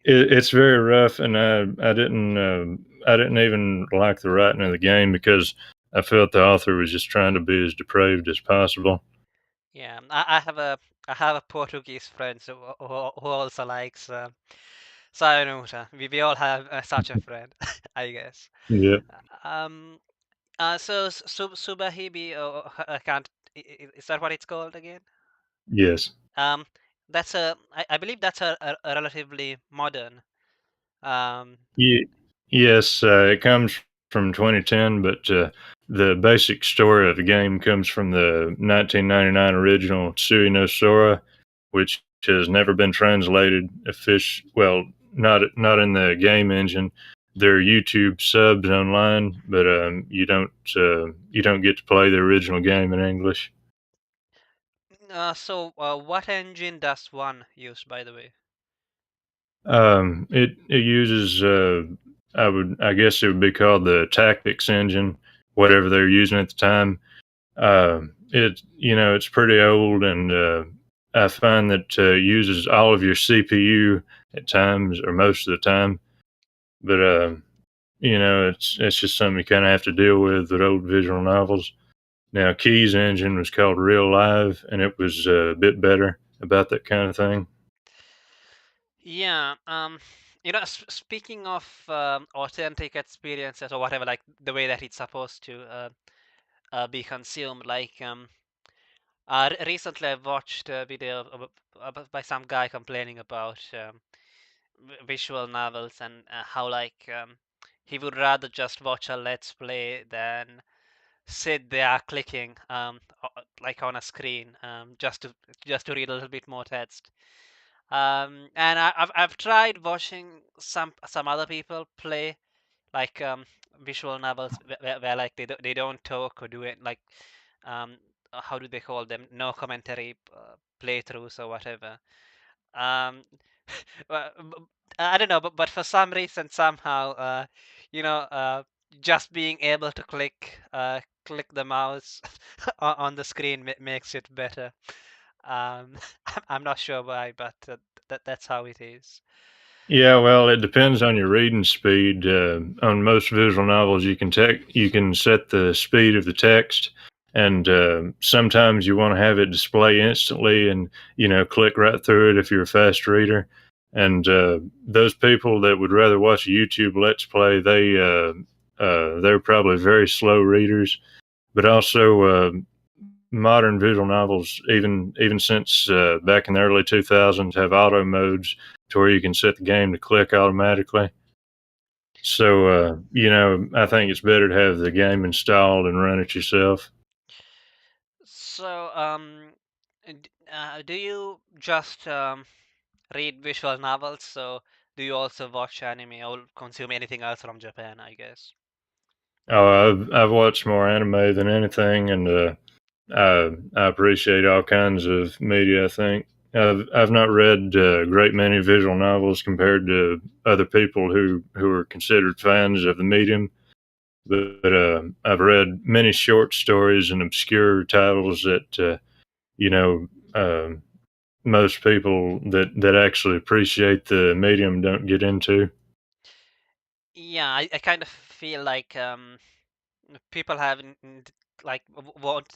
it's very rough, and I didn't even like the writing of the game because I felt the author was just trying to be as depraved as possible. Yeah, I have a Portuguese friend who also likes Sayonara. We all have such a friend, I guess. Yeah. Um, so Subahibi, I can't. Is that what it's called again? Yes. Um, I believe that's a relatively modern. Um, Ye Yes, it comes from 2010, but the basic story of the game comes from the 1999 original Tsui no Sora, which has never been translated well, not in the game engine. There are YouTube subs online, but you don't get to play the original game in English. what engine does one use, by the way? It uses I guess it would be called the tactics engine, whatever they're using at the time. It's pretty old, and I find that uses all of your CPU at times or most of the time. But it's just something you kind of have to deal with old visual novels. Now, Key's engine was called Real Live, and it was a bit better about that kind of thing. Yeah. Speaking of authentic experiences or whatever, like the way that it's supposed to be consumed, like recently I watched a video by some guy complaining about visual novels and how like he would rather just watch a let's play than sit there clicking like on a screen just to read a little bit more text. And I've tried watching some other people play like visual novels where like they don't talk or do it like um how do they call them, no commentary playthroughs or whatever. um Well, I don't know, but for some reason somehow, you know, just being able to click the mouse on the screen makes it better. I'm not sure why, but that's how it is. Yeah, well, it depends on your reading speed. On most visual novels, you can set the speed of the text, and sometimes you want to have it display instantly, and click right through it if you're a fast reader. And those people that would rather watch a YouTube Let's Play, they're probably very slow readers. But also, modern visual novels, even since back in the early 2000s, have auto modes to where you can set the game to click automatically. So, I think it's better to have the game installed and run it yourself. So, do you just read visual novels? So, do you also watch anime or consume anything else from Japan, I guess? Oh, I've watched more anime than anything, and I appreciate all kinds of media. I think I've not read a great many visual novels compared to other people who are considered fans of the medium. But I've read many short stories and obscure titles that you know uh, most people that actually appreciate the medium don't get into. Yeah, I kind of feel like people have like want.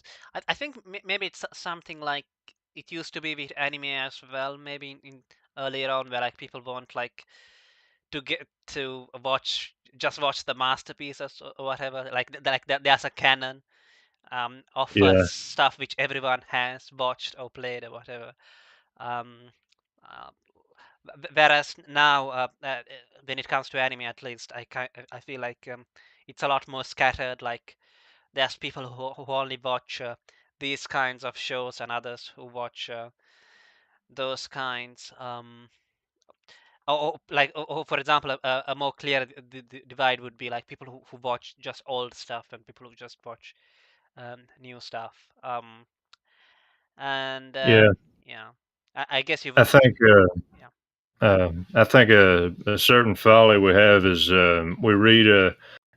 I think maybe it's something like it used to be with anime as well. Maybe in earlier on, where like people want like to get to watch the masterpieces or whatever. Like there's a canon of Yeah, stuff which everyone has watched or played or whatever. Um, uh, Whereas now, when it comes to anime, at least I feel like it's a lot more scattered. Like there's people who only watch these kinds of shows, and others who watch those kinds. Or for example, a more clear divide would be like people who watch just old stuff and people who just watch new stuff. And yeah. yeah, I guess you I would. think Yeah. a certain folly we have is we read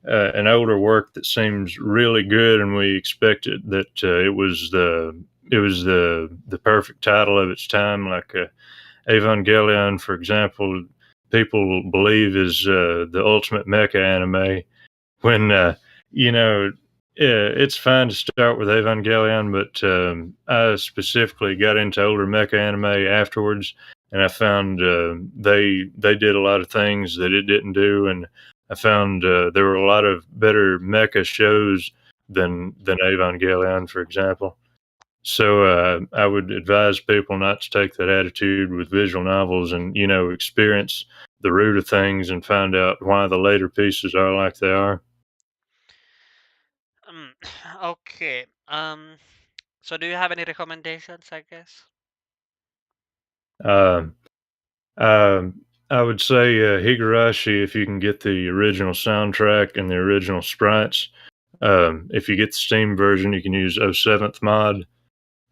an older work that seems really good, and we expect that it was the perfect title of its time, like Evangelion, for example. People believe is the ultimate mecha anime, when it's fine to start with Evangelion, but I specifically got into older mecha anime afterwards, and I found they did a lot of things that it didn't do, and I found there were a lot of better mecha shows than Evangelion, for example. So I would advise people not to take that attitude with visual novels, and experience the root of things and find out why the later pieces are like they are. Um, okay. So do you have any recommendations, I guess? Um, I would say Higurashi, if you can get the original soundtrack and the original sprites. If you get the Steam version, you can use oh 07th mod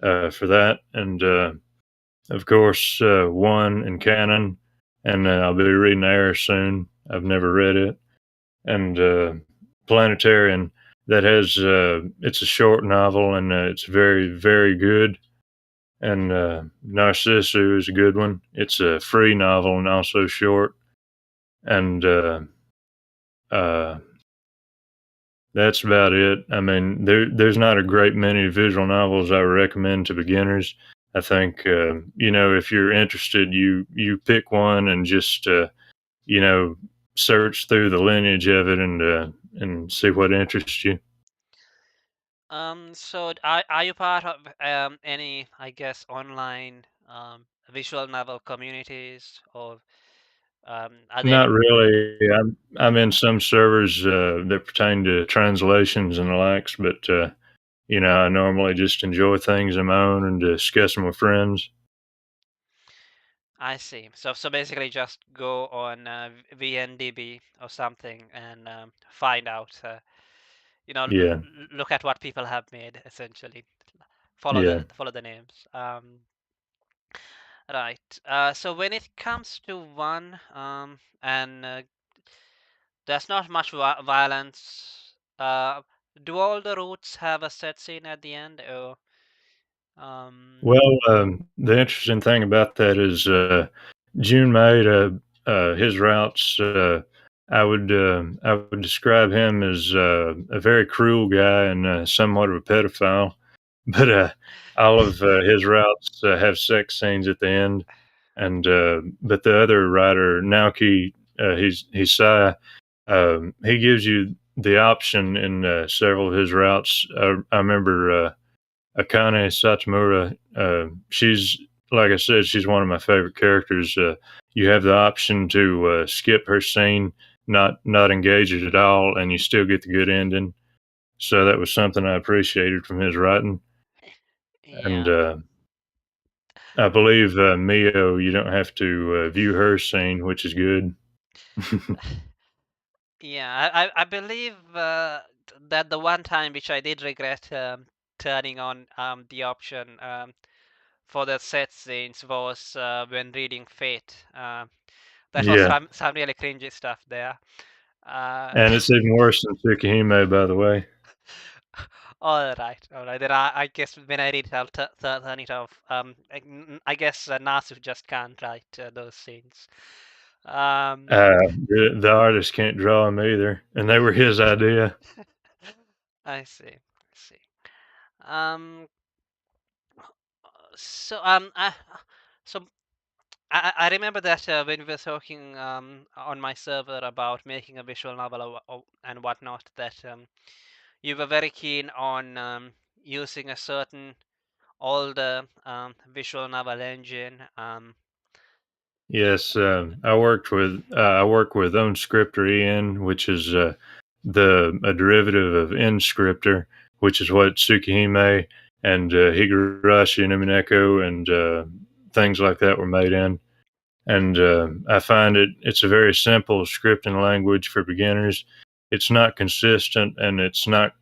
for that. And of course, One and Canon. And I'll be reading Air soon. I've never read it. And Planetarian, that has, it's a short novel, and it's very, very good. And Narcissu is a good one. It's a free novel and also short. And uh, that's about it. I mean, there's not a great many visual novels I would recommend to beginners. I think if you're interested, you pick one and just you know search through the lineage of it and see what interests you. So are you part of any, I guess, online visual novel communities, or are there Not any? really. I'm in some servers that pertain to translations and the likes, but I normally just enjoy things on my own and discuss them with friends. I see. So basically, just go on VNDB or something and find out. Yeah, Look at what people have made. Essentially, yeah. follow the names. Right. So when it comes to one, and there's not much violence. Do all the routes have a set scene at the end, or um? Well, the interesting thing about that is June made his routes. I would describe him as a very cruel guy and somewhat of a pedophile. But all of his routes have sex scenes at the end, and but the other writer Naoki Hisai, he gives you the option in several of his routes. I remember Akane Satomura. She's like I said, she's one of my favorite characters. You have the option to skip her scene, not engage it at all, and you still get the good ending. So that was something I appreciated from his writing. And Yeah. I believe Mio, you don't have to view her scene, which is good. Yeah, I believe that the one time which I did regret turning on the option for the set scenes was when reading Fate. That was Yeah, some really cringy stuff there. Uh, and it's even worse than Tsukihime, by the way. all right, all right. Then I guess when I read it, I'll turn it off. I guess Nasu just can't write those scenes. Um, The artist can't draw them either, and they were his idea. I see. I see. Um, so so I remember that when we were talking on my server about making a visual novel and whatnot, that you were very keen on using a certain older visual novel engine. Yes, I work with OwnScripter EN, which is the a derivative of NScripter, which is what Tsukihime and Higurashi no Mineko and things like that were made in. And I find it's a very simple scripting language for beginners. It's not consistent, and it's not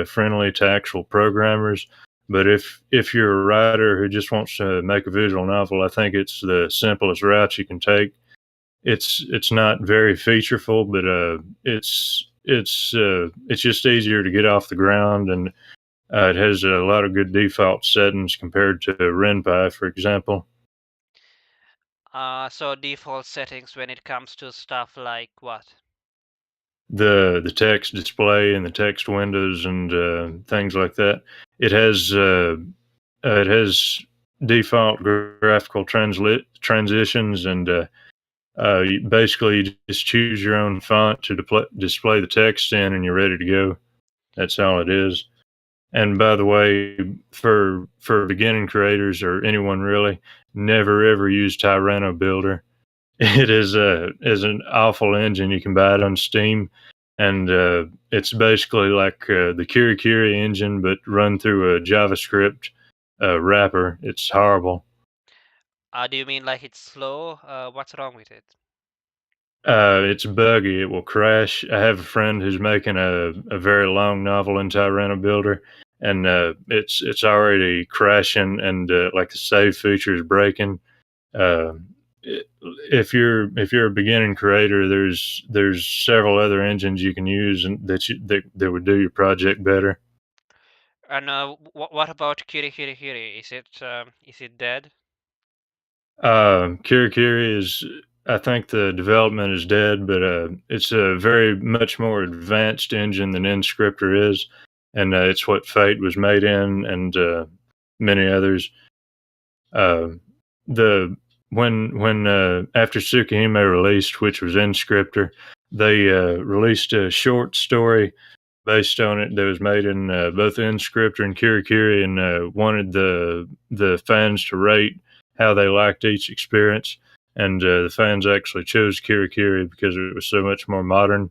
friendly to actual programmers. But if you're a writer who just wants to make a visual novel, I think it's the simplest route you can take. It's not very featureful, but it's just easier to get off the ground, and it has a lot of good default settings compared to Ren'Py, for example. So default settings when it comes to stuff like what? The text display and the text windows and things like that. It has default graphical transitions and basically you just choose your own font to display the text in, and you're ready to go. That's all it is. And by the way, for beginning creators or anyone really, never ever use Tyranno Builder. It is an awful engine. You can buy it on Steam, and it's basically like the Kirikiri engine, but run through a JavaScript wrapper. It's horrible. Do you mean like it's slow? What's wrong with it? It's buggy. It will crash. I have a friend who's making a very long novel in Tyranno Builder, and it's already crashing, and like the save feature is breaking. Uh, if you're a beginning creator, there's several other engines you can use and that would do your project better. And what about Kiri Kiri Kiri? Is it dead? Kirikiri is, I think the development is dead, but it's a very much more advanced engine than Inscriptor is, and it's what Fate was made in, and many others. Uh, the when After Tsukihime released, which was Inscriptor, they released a short story based on it that was made in both Inscriptor and Kirikiri, and wanted the fans to rate how they liked each experience. And the fans actually chose Kirikiri because it was so much more modern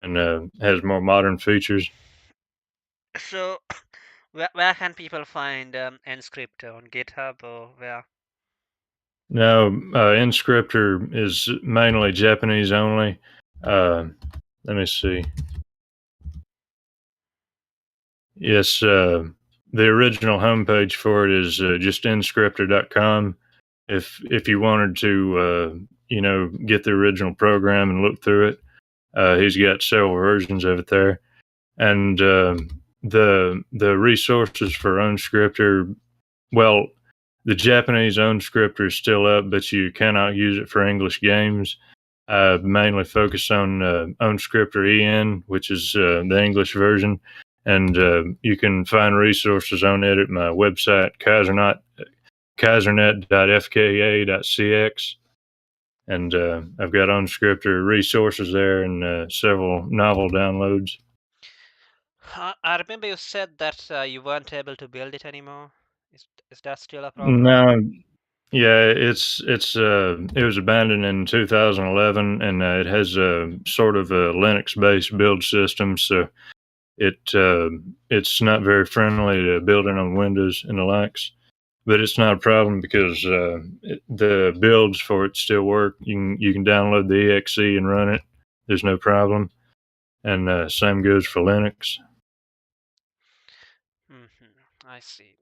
and has more modern features. So where can people find Enscript on GitHub or where? Now, Inscriptor is mainly Japanese only. Uh, Let me see. Yes, the original homepage for it is just inscriptor.com. if you wanted to, get the original program and look through it, he's got several versions of it there, and the resources for Unscripter, well, the Japanese Unscripter is still up, but you cannot use it for English games. I mainly focus on Unscripter EN, which is the English version, and you can find resources on it at my website, kaisernet.fka.cx, and I've got Unscripter resources there and several novel downloads. I remember you said that you weren't able to build it anymore. Is that still a problem? No, yeah, it was abandoned in 2011, and it has a sort of a Linux-based build system, so it's not very friendly to building on Windows and the likes. But it's not a problem because the builds for it still work. You can download the exe and run it. There's no problem, and same goes for Linux. I see.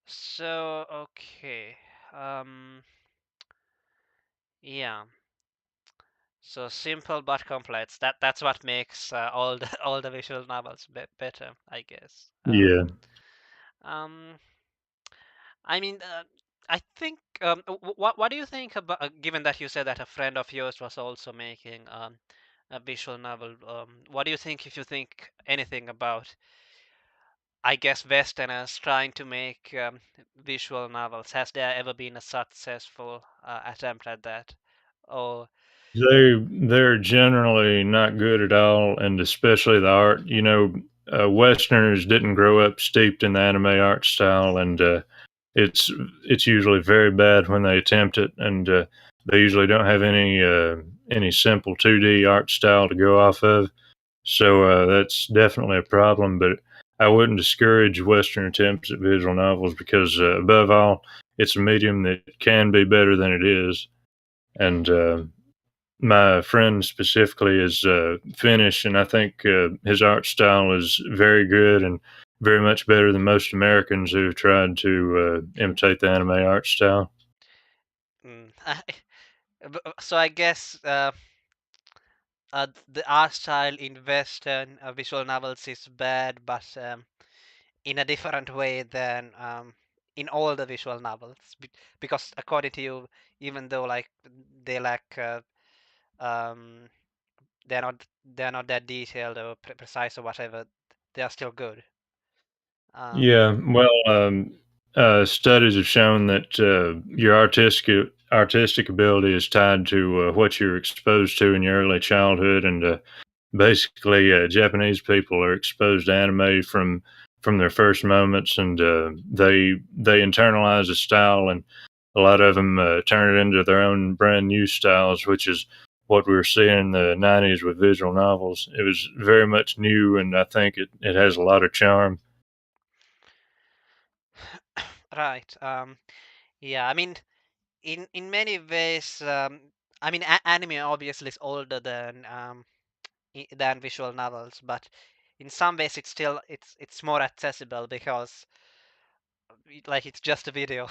So, okay. Um, yeah. So simple but complex. That's what makes all the all the visual novels better, I guess. Yeah, Um, I mean, I think. What do you think about? Given that you said that a friend of yours was also making a visual novel, what do you think if you think anything about? I guess Westerners trying to make visual novels. Has there ever been a successful attempt at that? Or they're generally not good at all, and especially the art. Westerners didn't grow up steeped in the anime art style, and it's it's usually very bad when they attempt it, and they usually don't have any simple 2D art style to go off of. So that's definitely a problem. But I wouldn't discourage Western attempts at visual novels because, above all, it's a medium that can be better than it is. And my friend specifically is Finnish, and I think his art style is very good and very much better than most Americans who've tried to imitate the anime art style. mm, so I guess the art style in Western visual novels is bad, but in a different way than in all the visual novels. Because according to you, even though like they lack, um, they're not that detailed or precise or whatever, they are still good. Um, Yeah, well, studies have shown that your artistic ability is tied to what you're exposed to in your early childhood, and basically, Japanese people are exposed to anime from their first moments, and they internalize a style, and a lot of them turn it into their own brand new styles, which is what we were seeing in the '90s with visual novels. It was very much new, and I think it has a lot of charm. right. Yeah. I mean, in many ways, I mean, anime obviously is older than visual novels, but in some ways it's more accessible because like it's just a video.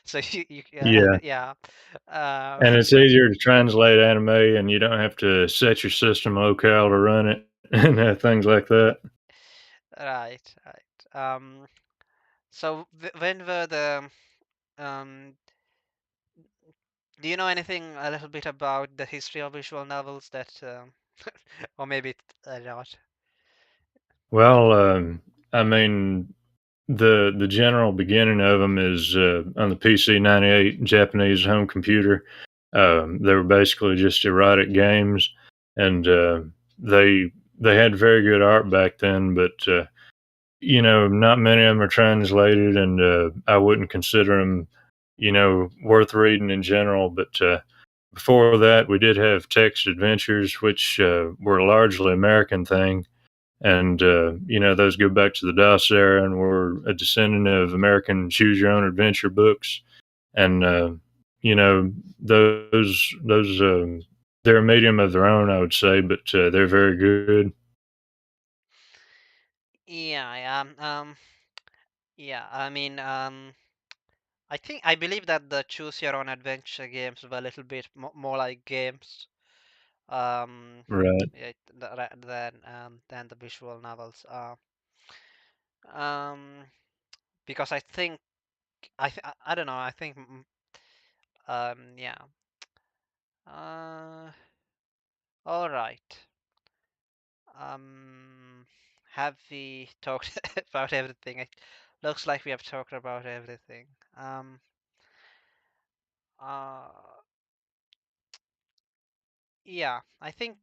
So you Yeah. yeah. Uh, And it's easier to translate anime, and you don't have to set your system locale to run it and things like that. right, right. So when were the um do you know anything a little bit about the history of visual novels that or maybe not? Well, I mean, the general beginning of them is on the PC 98 Japanese home computer. They were basically just erotic games, and they they had very good art back then, but not many of them are translated, and I wouldn't consider them, worth reading in general. But before that, we did have text adventures, which were a largely American thing, and those go back to the DOS era and were a descendant of American choose your own adventure books, and you know those they're a medium of their own, I would say, but they're very good. Yeah, yeah. Yeah, I mean, I believe that the choose your own adventure games were a little bit more like games, um, Right. yeah, than the visual novels. Um, because I think I don't know. I think yeah. Uh, all right. Um, have we talked about everything? It looks like we have talked about everything. Um, uh, yeah, I think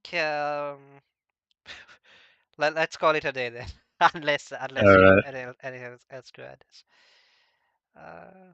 let's call it a day then, unless All you have right. anything else to add. Uh,